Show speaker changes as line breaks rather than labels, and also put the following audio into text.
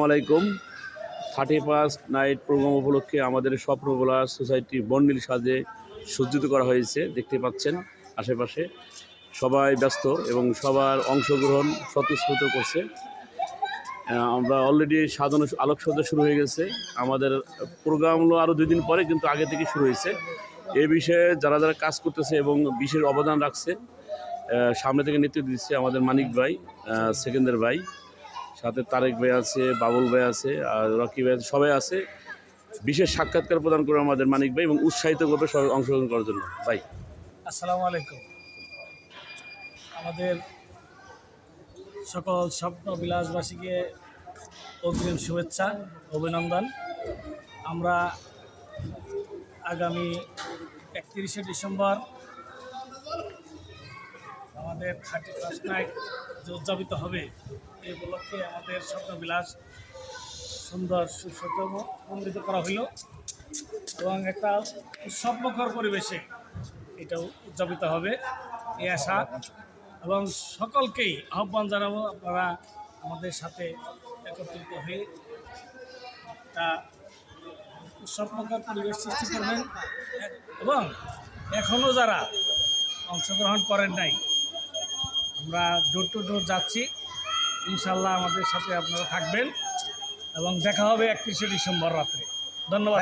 আলাইকুম। 31st night programme উপলক্ষে আমাদের স্বপ্নবোলা সোসাইটি বর্ণিল সাজে সজ্জিত করা হয়েছে। দেখতে পাচ্ছেন আশেপাশে সবাই ব্যস্ত এবং সবার অংশগ্রহণ স্বতঃস্ফূর্ত করছে। আমরা অলরেডি সাজানো আলোকসজ্জা শুরু হয়ে গেছে। আমাদের প্রোগ্রামগুলো আরও 2 দিন পরে, কিন্তু আগে থেকে শুরু হয়েছে। এই বিষয়ে যারা যারা কাজ করতেছে এবং বিশেষ অবদান রাখছে, সামনে থেকে নেতৃত্ব দিচ্ছে আমাদের মানিক ভাই, সেকেন্দার ভাই, সাথে তারেক ভাই আছে, বাবুল ভাই আছে, আর রকি ভাই আছে, সবাই আছে। বিশেষ সাক্ষাৎকার প্রদান করে আমাদের মানিক ভাই এবং উৎসাহিত করবে সবাই অংশগ্রহণ করার জন্য। ভাই
আসসালামু আলাইকুম। আমাদের সকল স্বপ্ন বিলাসবাসীকে অগ্রিম শুভেচ্ছা, অভিনন্দন। আমরা আগামী 31শে ডিসেম্বর আমাদের 31st নাইট যে উদযাপিত হবে, এই উপলক্ষে আমাদের স্বপ্নবিলাস সুন্দর সুসজ্জিত করা হইল এবং একটা উৎসবমুখর পরিবেশে এটা উদযাপিত হবে এই আশা, এবং সকলকেই আহ্বান জানাবো আপনারা আমাদের সাথে একত্রিত হয়ে তা উৎসবমুখর পরিবেশ সৃষ্টি করবেন। এবং এখনও যারা অংশগ্রহণ করেন নাই, আমরা ডোর টু ডোর যাচ্ছি, ইনশাল্লাহ আমাদের সাথে আপনারা থাকবেন এবং দেখা হবে 31শে ডিসেম্বর রাত্রে। ধন্যবাদ।